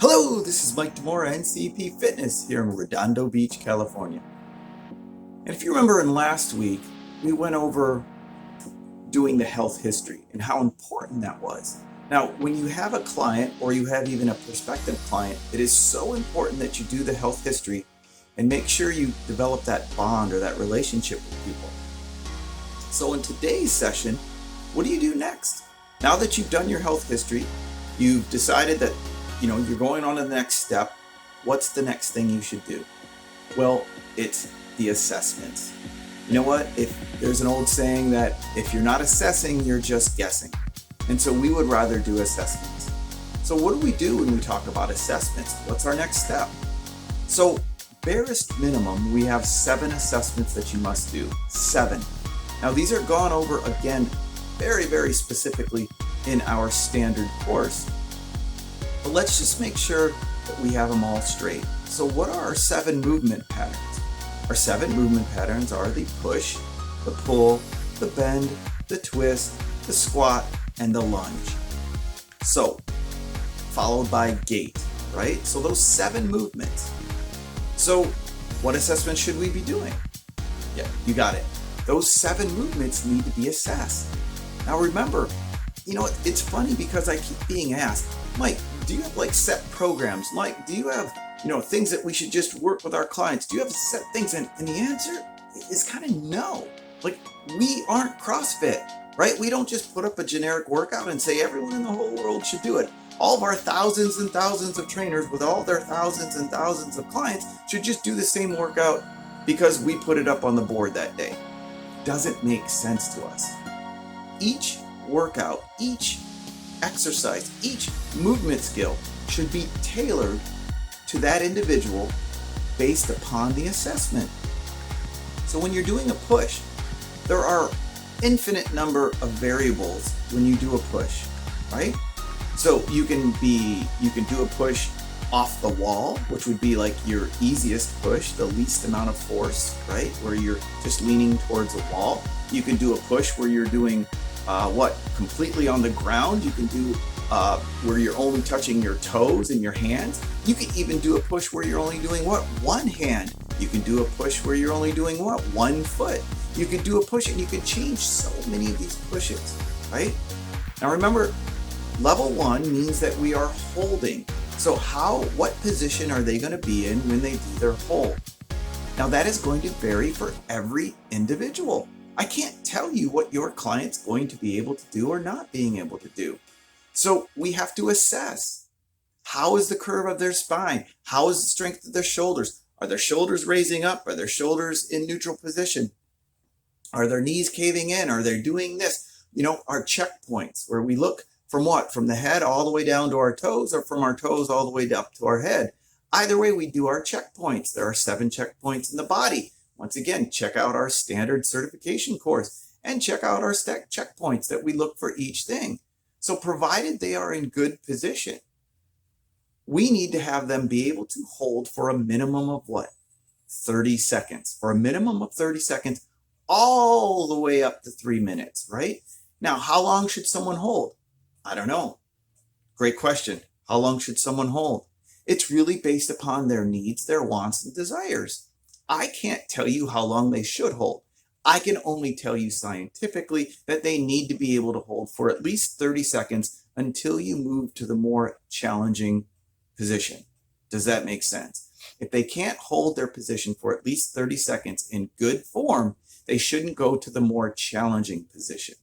Hello, this is Mike DeMora, NCEP Fitness here in Redondo Beach, California. And if you remember in last week, we went over doing the health history and how important that was. Now, when you have a client or you have even a prospective client, it is so important that you do the health history and make sure you develop that bond or that relationship with people. So in today's session, what do you do next? Now that you've done your health history, you've decided that you're going on to the next step. What's the next thing you should do? Well, it's the assessments. You know what? If there's an old saying that if you're not assessing, you're just guessing. And so we would rather do assessments. So what do we do when we talk about assessments? What's our next step? So barest minimum, we have 7 assessments that you must do. 7. Now these are gone over again very, very specifically in our standard course. But let's just make sure that we have them all straight. So what are our 7 movement patterns? Our 7 movement patterns are the push, the pull, the bend, the twist, the squat, and the lunge. So, followed by gait, right? So those 7 movements. So what assessment should we be doing? Yeah, you got it. Those 7 movements need to be assessed. Now remember, it's funny because I keep being asked, Mike, do you have set programs? Mike, do you have, things that we should just work with our clients? Do you have set things? And the answer is kind of no. We aren't CrossFit, right? We don't just put up a generic workout and say everyone in the whole world should do it. All of our thousands and thousands of trainers with all their thousands and thousands of clients should just do the same workout because we put it up on the board that day. Doesn't make sense to us. Each workout, each exercise, each movement skill should be tailored to that individual based upon the assessment. So when you're doing a push, there are infinite number of variables when you do a push, right? So you can do a push off the wall, which would be your easiest push, the least amount of force, right? Where you're just leaning towards a wall. You can do a push where you're doing completely on the ground. You can do where you're only touching your toes and your hands. You can even do a push where you're only doing one hand. You can do a push where you're only doing one foot. You can do a push, and you can change so many of these pushes, right? Now remember, level 1 means that we are holding. So what position are they going to be in when they do their hold? Now that is going to vary for every individual. I can't tell you what your client's going to be able to do or not being able to do. So we have to assess. How is the curve of their spine? How is the strength of their shoulders? Are their shoulders raising up? Are their shoulders in neutral position? Are their knees caving in? Are they doing this? Our checkpoints where we look from the head all the way down to our toes, or from our toes all the way up to our head. Either way, we do our checkpoints. There are 7 checkpoints in the body. Once again, check out our standard certification course and check out our checkpoints that we look for each thing. So provided they are in good position, we need to have them be able to hold for a minimum of 30 seconds. For a minimum of 30 seconds, all the way up to 3 minutes, right? Now, how long should someone hold? I don't know. Great question. How long should someone hold? It's really based upon their needs, their wants, and desires. I can't tell you how long they should hold. I can only tell you scientifically that they need to be able to hold for at least 30 seconds until you move to the more challenging position. Does that make sense? If they can't hold their position for at least 30 seconds in good form, they shouldn't go to the more challenging position.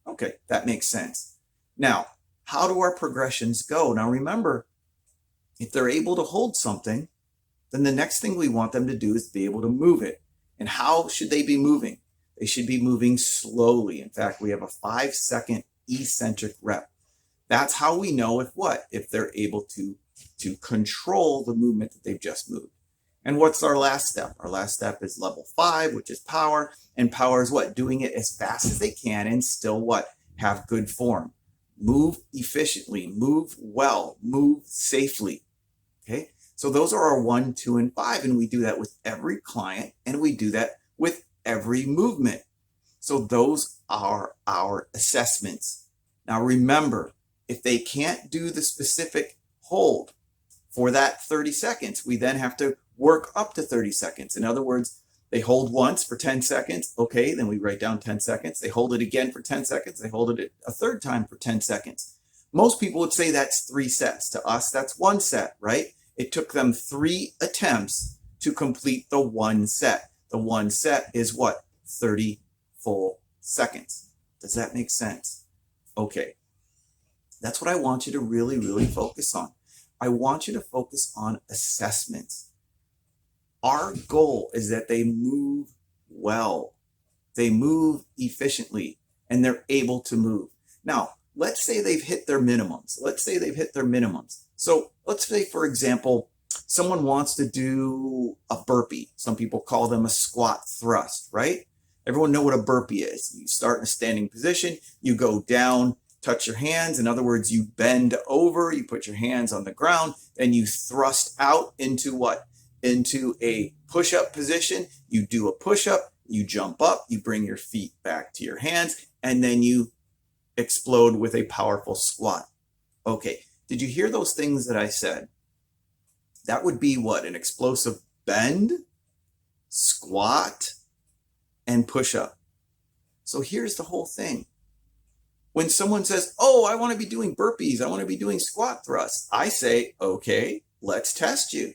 Okay, that makes sense. Now, how do our progressions go? Now remember, if they're able to hold something, then the next thing we want them to do is be able to move it. And how should they be moving? They should be moving slowly. In fact, we have a 5-second eccentric rep. That's how we know if they're able to control the movement that they've just moved. And what's our last step? Our last step is level 5, which is power. And power is doing it as fast as they can and still have good form. Move efficiently, move well, move safely. Okay? So those are our 1, 2, and 5, and we do that with every client, and we do that with every movement. So those are our assessments. Now remember, if they can't do the specific hold for that 30 seconds. We then have to work up to 30 seconds. In other words, they hold once for 10 seconds. Okay, then we write down 10 seconds. They hold it again for 10 seconds. They hold it a third time for 10 seconds. Most people would say that's 3 sets. To us, that's 1 set, right? It took them 3 attempts to complete the 1 set. The 1 set is what? 30 full seconds. Does that make sense? Okay. That's what I want you to really, really focus on. I want you to focus on assessments. Our goal is that they move well, they move efficiently, and they're able to move. Now, let's say they've hit their minimums. So let's say, for example, someone wants to do a burpee. Some people call them a squat thrust, right? Everyone know what a burpee is. You start in a standing position, you go down, touch your hands. In other words, you bend over, you put your hands on the ground, and you thrust out into what? Into a push-up position. You do a push-up, you jump up, you bring your feet back to your hands, and then you explode with a powerful squat. Okay, did you hear those things that I said? That would be what? An explosive bend, squat, and push-up. So here's the whole thing. When someone says, oh, I want to be doing burpees, I want to be doing squat thrusts, I say, okay, let's test you.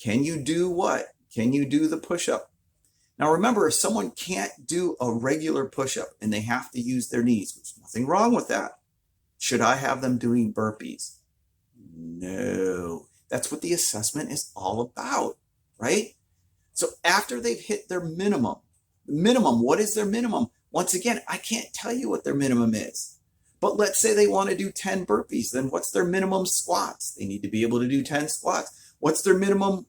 Can you do what? Can you do the push-up? Now remember, if someone can't do a regular push-up and they have to use their knees, which is nothing wrong with that, should I have them doing burpees? No. That's what the assessment is all about, right? So after they've hit their minimum, what is their minimum? Once again, I can't tell you what their minimum is. But let's say they want to do 10 burpees, then what's their minimum squats? They need to be able to do 10 squats. What's their minimum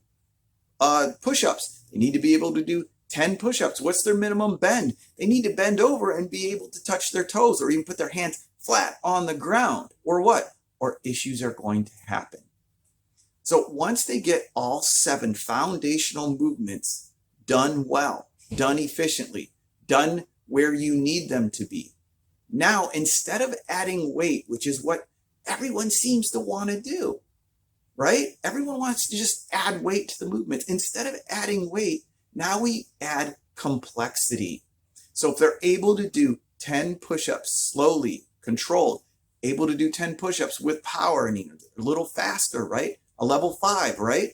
push-ups? They need to be able to do 10 push-ups. What's their minimum bend? They need to bend over and be able to touch their toes or even put their hands flat on the ground. Or what? Or issues are going to happen. So once they get all 7 foundational movements done well, done efficiently, done where you need them to be, now instead of adding weight, which is what everyone seems to want to do, right? Everyone wants to just add weight to the movements. Instead of adding weight, now we add complexity. So if they're able to do 10 push-ups slowly, controlled, able to do 10 push-ups with power and even a little faster, right? A level 5, right?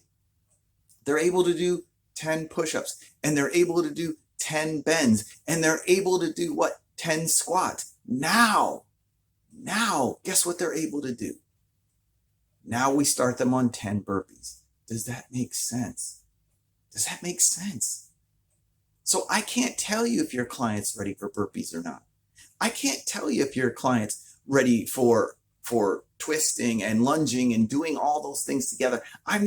They're able to do 10 push-ups and they're able to do 10 bends and they're able to do what? 10 squats. Now, guess what they're able to do? Now we start them on 10 burpees. Does that make sense? Does that make sense? So I can't tell you if your client's ready for burpees or not. I can't tell you if your client's ready for twisting and lunging and doing all those things together. I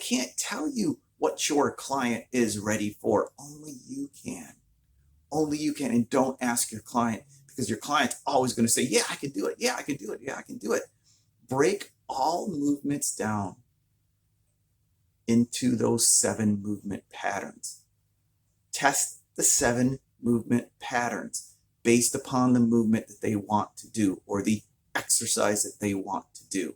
can't tell you what your client is ready for. Only you can. Only you can. And don't ask your client, because your client's always going to say, yeah, I can do it. Yeah, I can do it. Yeah, I can do it. Break all movements down into those 7 movement patterns. Test the 7 movement patterns based upon the movement that they want to do or the exercise that they want to do.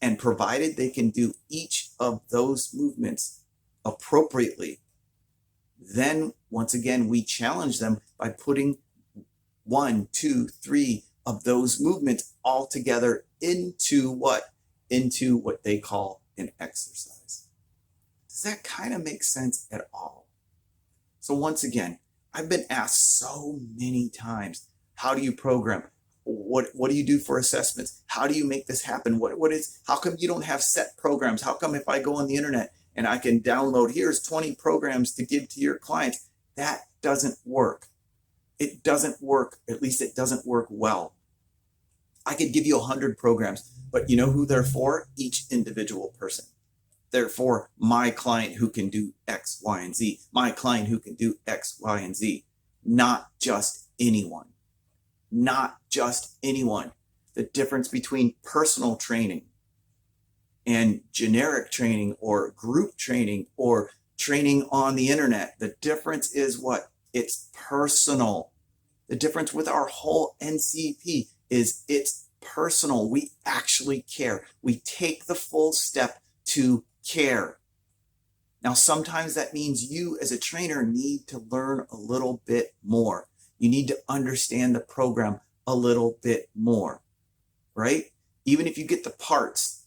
And provided they can do each of those movements appropriately, then once again, we challenge them by putting 1, 2, 3 of those movements all together into what? Into what they call an exercise. Does that kind of make sense at all? So once again, I've been asked so many times, how do you program? What do you do for assessments? How do you make this happen? How come you don't have set programs? How come if I go on the internet and I can download, here's 20 programs to give to your clients? That doesn't work. It doesn't work. At least it doesn't work well. I could give you 100 programs, but you know who they're for? Each individual person. They're for my client who can do X, Y, and Z. My client who can do X, Y, and Z. Not just anyone. Not just anyone. The difference between personal training and generic training or group training or training on the internet, the difference is what? It's personal. The difference with our whole NCEP is it's personal. We actually care. We take the full step to care. Now, sometimes that means you as a trainer need to learn a little bit more. You need to understand the program a little bit more, right? Even if you get the parts,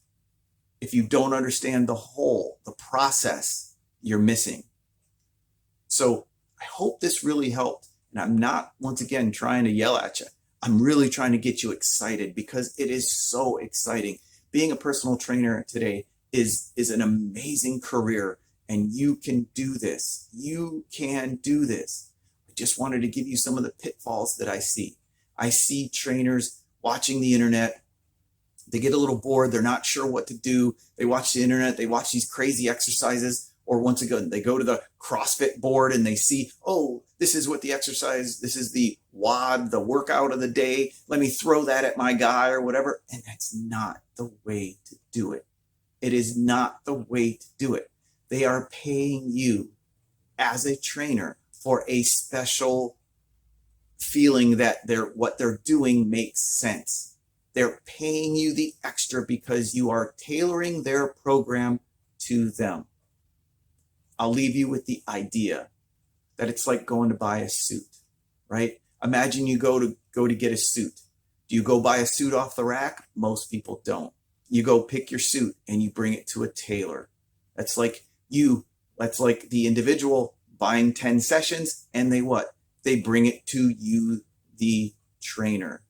if you don't understand the whole, the process, you're missing. So I hope this really helped. And I'm not, once again, trying to yell at you. I'm really trying to get you excited because it is so exciting. Being a personal trainer today is an amazing career, and you can do this. You can do this. I just wanted to give you some of the pitfalls that I see. I see trainers watching the internet. They get a little bored. They're not sure what to do. They watch the internet. They watch these crazy exercises. Or once again, they go to the CrossFit board and they see, oh, this is what the exercise, this is the WOD, the workout of the day. Let me throw that at my guy or whatever. And that's not the way to do it. It is not the way to do it. They are paying you as a trainer for a special feeling that what they're doing makes sense. They're paying you the extra because you are tailoring their program to them. I'll leave you with the idea that it's like going to buy a suit, right? Imagine you go to get a suit. Do you go buy a suit off the rack? Most people don't. You go pick your suit and you bring it to a tailor. That's like the individual buying 10 sessions, and they bring it to you, the trainer,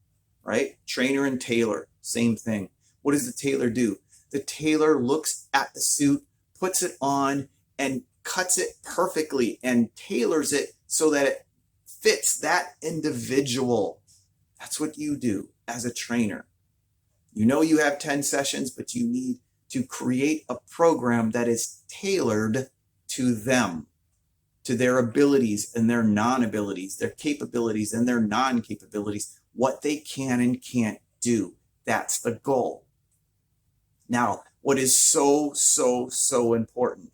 right? Trainer and tailor, same thing. What does the tailor do? The tailor looks at the suit, puts it on, and cuts it perfectly and tailors it so that it fits that individual. That's what you do as a trainer. You know you have 10 sessions, but you need to create a program that is tailored to them, to their abilities and their non-abilities, their capabilities and their non-capabilities, what they can and can't do. That's the goal. Now, what is so important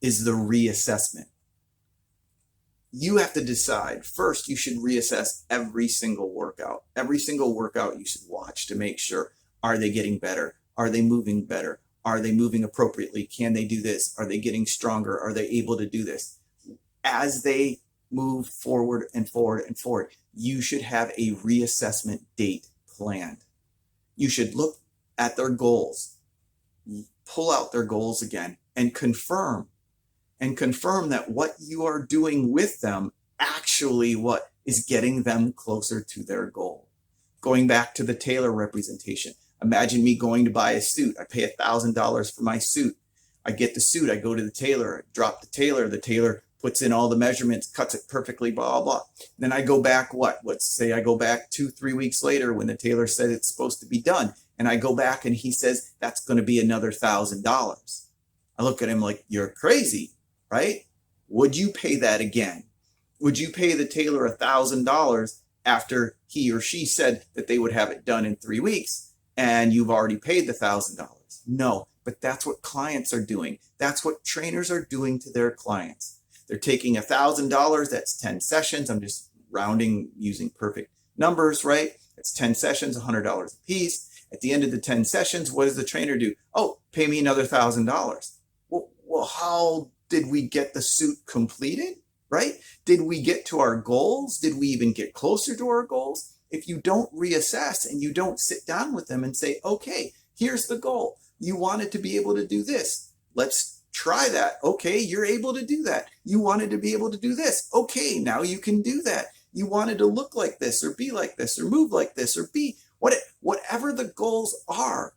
is the reassessment. You have to decide. First, you should reassess every single workout. Every single workout you should watch to make sure, are they getting better? Are they moving better? Are they moving appropriately? Can they do this? Are they getting stronger? Are they able to do this? As they move forward and forward and forward, you should have a reassessment date planned. You should look at their goals, pull out their goals again, and confirm that what you are doing with them actually what is getting them closer to their goal. Going back to the tailor representation, imagine me going to buy a suit. I pay $1,000 for my suit. I get the suit. I go to the tailor, I drop the tailor puts in all the measurements, cuts it perfectly, blah, blah. Then I go back, let's say I go back 2-3 weeks later when the tailor said it's supposed to be done. And I go back and he says, that's going to be another $1,000. I look at him like, you're crazy, right? Would you pay that again? Would you pay the tailor $1,000 after he or she said that they would have it done in 3 weeks and you've already paid the $1,000? No, but that's what clients are doing. That's what trainers are doing to their clients. They're taking $1,000, that's 10 sessions. I'm just rounding using perfect numbers, right? It's 10 sessions, $100 a piece. At the end of the 10 sessions, what does the trainer do? Oh, pay me another $1,000. Well, how did we get the suit completed, right? Did we get to our goals? Did we even get closer to our goals? If you don't reassess and you don't sit down with them and say, okay, here's the goal. You wanted to be able to do this. Let's try that. Okay, you're able to do that. You wanted to be able to do this. Okay, now you can do that. You wanted to look like this or be like this or move like this or be whatever the goals are.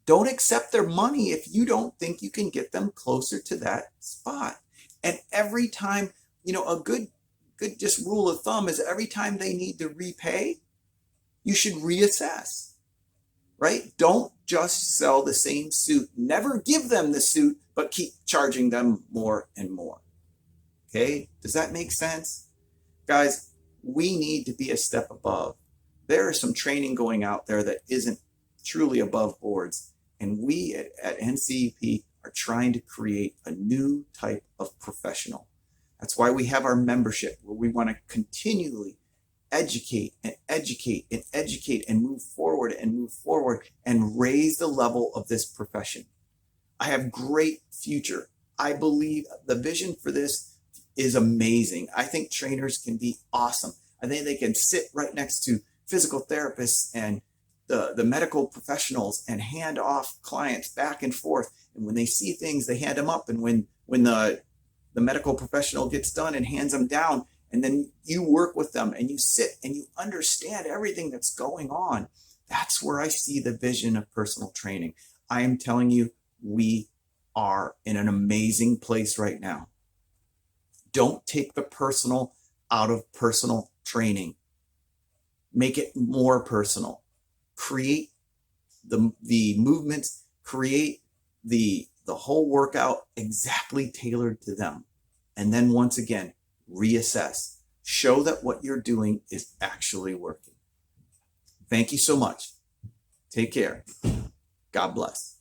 Don't accept their money if you don't think you can get them closer to that spot. And every time, a good just rule of thumb is every time they need to repay, you should reassess, right? Don't just sell the same suit. Never give them the suit, but keep charging them more and more. Okay? Does that make sense? Guys, we need to be a step above. There is some training going out there that isn't truly above boards. And we at NCEP are trying to create a new type of professional. That's why we have our membership, where we want to continually educate and educate and educate and move forward and raise the level of this profession. I have great future. I believe the vision for this is amazing. I think trainers can be awesome. I think they can sit right next to physical therapists and the medical professionals and hand off clients back and forth. And when they see things, they hand them up. And when the medical professional gets done and hands them down, and then you work with them and you sit and you understand everything that's going on. That's where I see the vision of personal training. I am telling you, we are in an amazing place right now. Don't take the personal out of personal training. Make it more personal. Create the movements, create the whole workout exactly tailored to them. And then once again, reassess. Show that what you're doing is actually working. Thank you so much. Take care. God bless.